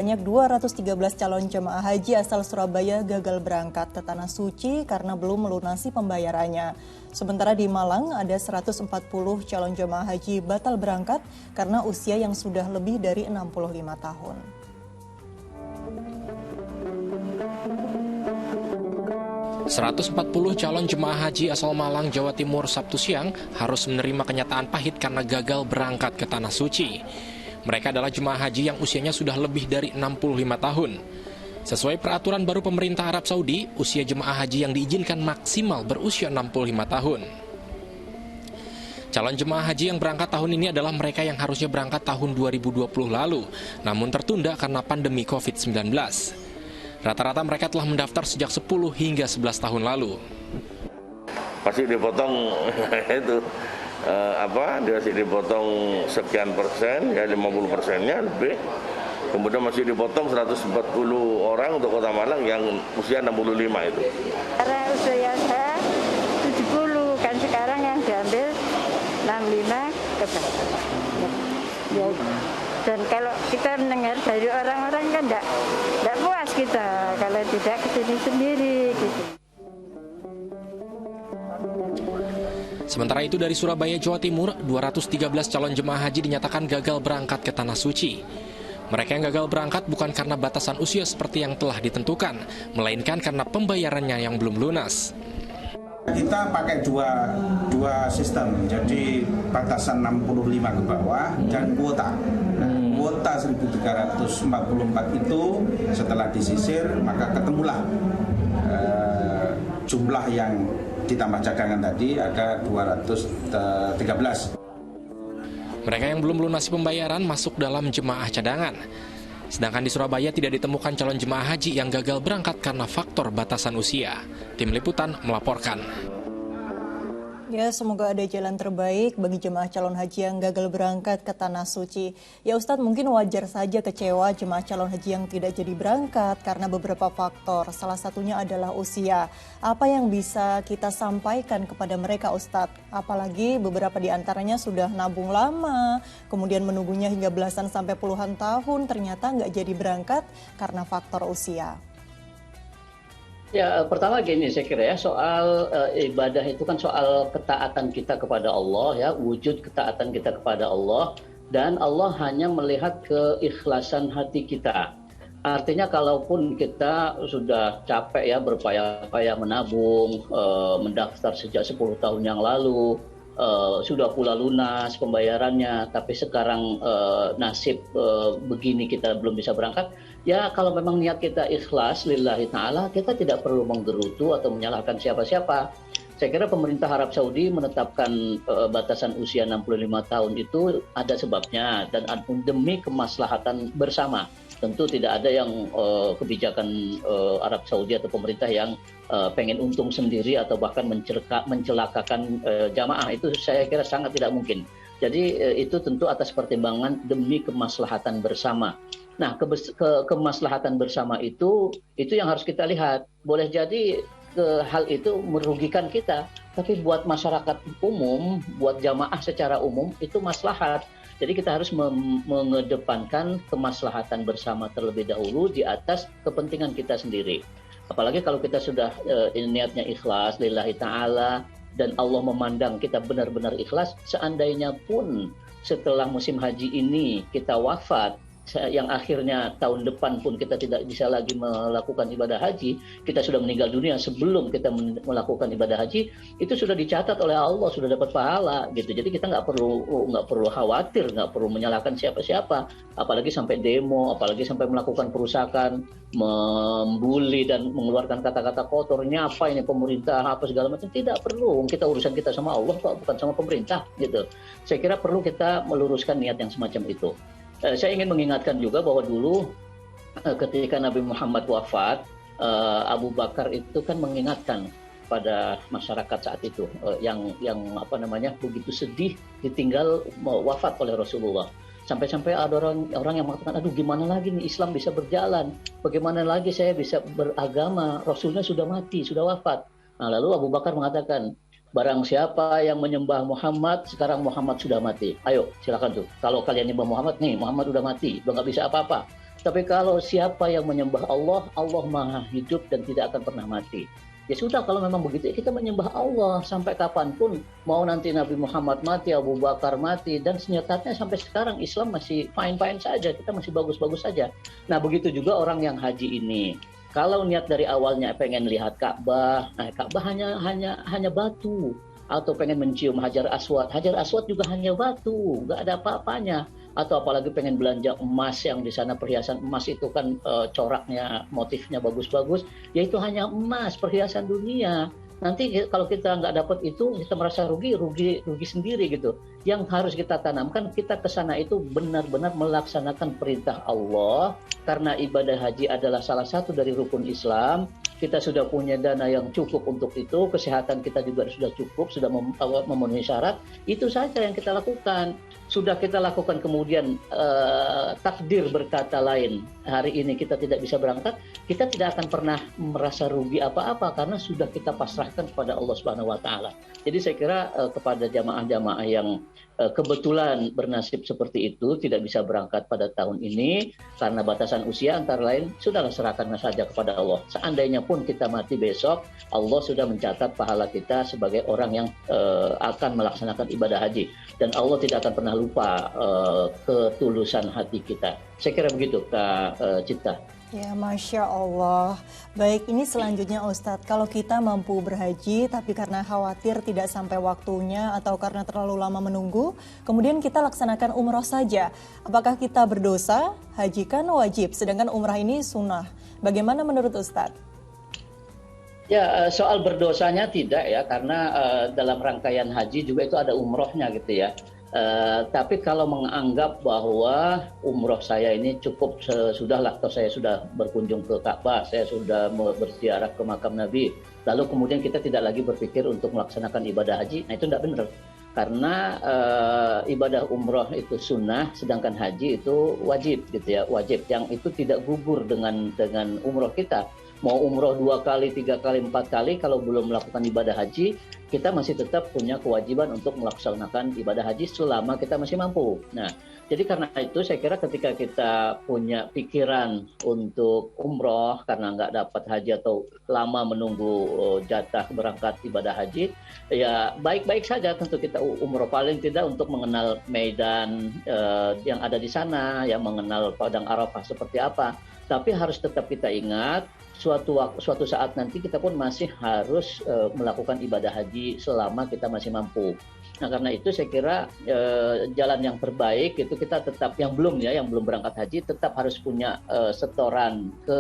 Banyak 213 calon jemaah haji asal Surabaya gagal berangkat ke Tanah Suci karena belum melunasi pembayarannya. Sementara di Malang ada 140 calon jemaah haji batal berangkat karena usia yang sudah lebih dari 65 tahun. ...140 calon jemaah haji asal Malang, Jawa Timur Sabtu siang harus menerima kenyataan pahit karena gagal berangkat ke Tanah Suci. Mereka adalah jemaah haji yang usianya sudah lebih dari 65 tahun. Sesuai peraturan baru pemerintah Arab Saudi, usia jemaah haji yang diizinkan maksimal berusia 65 tahun. Calon jemaah haji yang berangkat tahun ini adalah mereka yang harusnya berangkat tahun 2020 lalu, namun tertunda karena pandemi COVID-19. Rata-rata mereka telah mendaftar sejak 10 hingga 11 tahun lalu. Masih dipotong itu masih dipotong sekian persen, ya 50%-nya lebih. Kemudian masih dipotong 140 orang untuk Kota Malang yang usia 65 itu. Karena usia saya 70, kan sekarang yang diambil 65 ke bawah. Ya. Dan kalau kita mendengar dari orang-orang kan enggak puas kita kalau tidak kesini sendiri gitu. Sementara itu dari Surabaya, Jawa Timur, 213 calon jemaah haji dinyatakan gagal berangkat ke Tanah Suci. Mereka yang gagal berangkat bukan karena batasan usia seperti yang telah ditentukan, melainkan karena pembayarannya yang belum lunas. Kita pakai dua sistem, jadi batasan 65 ke bawah dan kuota. Kuota 1344 itu setelah disisir maka ketemulah jumlah yang ditambah cadangan tadi ada 213. Mereka yang belum melunasi pembayaran masuk dalam jemaah cadangan. Sedangkan di Surabaya tidak ditemukan calon jemaah haji yang gagal berangkat karena faktor batasan usia. Tim Liputan melaporkan. Ya, semoga ada jalan terbaik bagi jemaah calon haji yang gagal berangkat ke Tanah Suci. Ya Ustadz, mungkin wajar saja kecewa jemaah calon haji yang tidak jadi berangkat karena beberapa faktor. Salah satunya adalah usia. Apa yang bisa kita sampaikan kepada mereka Ustadz? Apalagi beberapa di antaranya sudah nabung lama, kemudian menunggunya hingga belasan sampai puluhan tahun, ternyata nggak jadi berangkat karena faktor usia. Ya, pertama gini saya kira ya, soal ibadah itu kan soal ketaatan kita kepada Allah ya, wujud ketaatan kita kepada Allah, dan Allah hanya melihat keikhlasan hati kita. Artinya kalaupun kita sudah capek ya berpaya-paya menabung, mendaftar sejak 10 tahun yang lalu, sudah pula lunas pembayarannya, tapi sekarang nasib begini kita belum bisa berangkat. Ya kalau memang niat kita ikhlas lillahi ta'ala, kita tidak perlu menggerutu atau menyalahkan siapa-siapa. Saya kira pemerintah Arab Saudi menetapkan batasan usia 65 tahun itu ada sebabnya dan demi kemaslahatan bersama. Tentu tidak ada yang kebijakan Arab Saudi atau pemerintah yang pengen untung sendiri atau bahkan mencelakakan jamaah. Itu saya kira sangat tidak mungkin. Jadi itu tentu atas pertimbangan demi kemaslahatan bersama. Nah, kemaslahatan bersama itu yang harus kita lihat. Boleh jadi hal itu merugikan kita, tapi buat masyarakat umum, buat jamaah secara umum itu maslahat. Jadi kita harus mengedepankan kemaslahatan bersama terlebih dahulu di atas kepentingan kita sendiri. Apalagi kalau kita sudah niatnya ikhlas lillahi ta'ala dan Allah memandang kita benar-benar ikhlas, seandainya pun setelah musim haji ini kita wafat, yang akhirnya tahun depan pun kita tidak bisa lagi melakukan ibadah haji, kita sudah meninggal dunia sebelum kita melakukan ibadah haji, itu sudah dicatat oleh Allah, sudah dapat pahala gitu. Jadi kita nggak perlu khawatir, nggak perlu menyalahkan siapa-siapa, apalagi sampai demo, apalagi sampai melakukan perusakan, membuli dan mengeluarkan kata-kata kotor, nyapa ini pemerintah apa segala macam. Tidak perlu, kita urusan kita sama Allah kok, bukan sama pemerintah gitu. Saya kira perlu kita meluruskan niat yang semacam itu. Saya ingin mengingatkan juga bahwa dulu ketika Nabi Muhammad wafat, Abu Bakar itu kan mengingatkan pada masyarakat saat itu yang begitu sedih ditinggal wafat oleh Rasulullah. Sampai-sampai ada orang yang mengatakan, aduh gimana lagi nih Islam bisa berjalan, bagaimana lagi saya bisa beragama, Rasulnya sudah mati, sudah wafat. Nah, lalu Abu Bakar mengatakan, barang siapa yang menyembah Muhammad, sekarang Muhammad sudah mati. Ayo, silakan tuh. Kalau kalian nyembah Muhammad, nih Muhammad sudah mati, udah nggak bisa apa-apa. Tapi kalau siapa yang menyembah Allah, Allah Maha Hidup dan tidak akan pernah mati. Ya sudah, kalau memang begitu, ya kita menyembah Allah sampai kapanpun. Mau nanti Nabi Muhammad mati, Abu Bakar mati, dan nyatanya sampai sekarang Islam masih fine-fine saja, kita masih bagus-bagus saja. Nah, begitu juga orang yang haji ini. Kalau niat dari awalnya pengen lihat Ka'bah, nah Ka'bah hanya batu. Atau pengen mencium Hajar Aswad juga hanya batu, nggak ada apa-apanya. Atau apalagi pengen belanja emas yang di sana perhiasan emas itu kan coraknya, motifnya bagus-bagus, ya itu hanya emas, perhiasan dunia. Nanti kalau kita nggak dapat itu, kita merasa rugi sendiri gitu. Yang harus kita tanamkan, kita ke sana itu benar-benar melaksanakan perintah Allah, karena ibadah haji adalah salah satu dari rukun Islam. Kita sudah punya dana yang cukup untuk itu, kesehatan kita juga sudah cukup, sudah memenuhi syarat, itu saja yang kita lakukan. Sudah kita lakukan kemudian takdir berkata lain, hari ini kita tidak bisa berangkat, kita tidak akan pernah merasa rugi apa-apa karena sudah kita pasrahkan kepada Allah Subhanahu wa taala. Jadi saya kira kepada jamaah-jamaah yang kebetulan bernasib seperti itu tidak bisa berangkat pada tahun ini karena batasan usia antara lain, sudahlah serahkan saja kepada Allah. Seandainya pun kita mati besok, Allah sudah mencatat pahala kita sebagai orang yang akan melaksanakan ibadah haji, dan Allah tidak akan pernah lupa ketulusan hati kita. Saya kira begitu, Kak Cita. Ya, Masya Allah. Baik, ini selanjutnya Ustadz, kalau kita mampu berhaji tapi karena khawatir tidak sampai waktunya atau karena terlalu lama menunggu, kemudian kita laksanakan umroh saja. Apakah kita berdosa? Haji kan wajib, sedangkan umrah ini sunnah. Bagaimana menurut Ustadz? Ya, soal berdosanya tidak ya, karena dalam rangkaian haji juga itu ada umrohnya gitu ya. Tapi kalau menganggap bahwa umroh saya ini cukup sudahlah, atau saya sudah berkunjung ke Ka'bah, saya sudah berziarah ke makam Nabi, lalu kemudian kita tidak lagi berpikir untuk melaksanakan ibadah haji, nah itu tidak benar. Karena ibadah umroh itu sunnah, sedangkan haji itu wajib gitu ya, wajib yang itu tidak gugur dengan umroh kita. Mau umroh 2 kali, 3 kali, 4 kali, kalau belum melakukan ibadah haji, kita masih tetap punya kewajiban untuk melaksanakan ibadah haji selama kita masih mampu. Nah, jadi karena itu saya kira ketika kita punya pikiran untuk umroh karena nggak dapat haji atau lama menunggu jatah berangkat ibadah haji, ya baik-baik saja tentu kita umroh, paling tidak untuk mengenal medan yang ada di sana, ya mengenal Padang Arafah seperti apa. Tapi harus tetap kita ingat, suatu saat nanti kita pun masih harus melakukan ibadah haji selama kita masih mampu. Nah, karena itu saya kira jalan yang terbaik itu kita tetap, yang belum berangkat haji tetap harus punya setoran ke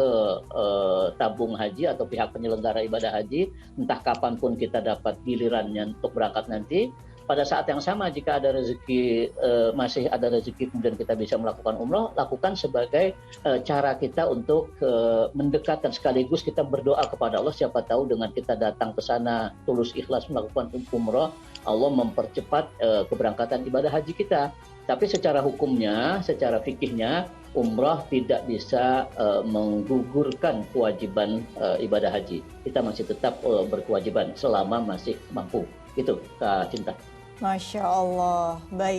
tabung haji atau pihak penyelenggara ibadah haji, entah kapanpun kita dapat gilirannya untuk berangkat nanti. Pada saat yang sama, jika ada rezeki, masih ada rezeki kemudian kita bisa melakukan umroh, lakukan sebagai cara kita untuk mendekatkan, sekaligus kita berdoa kepada Allah. Siapa tahu dengan kita datang ke sana tulus ikhlas melakukan umroh, Allah mempercepat keberangkatan ibadah haji kita. Tapi secara hukumnya, secara fikihnya, umroh tidak bisa menggugurkan kewajiban ibadah haji. Kita masih tetap berkewajiban selama masih mampu. Itu, Kak Cinta. Masya Allah. Baik,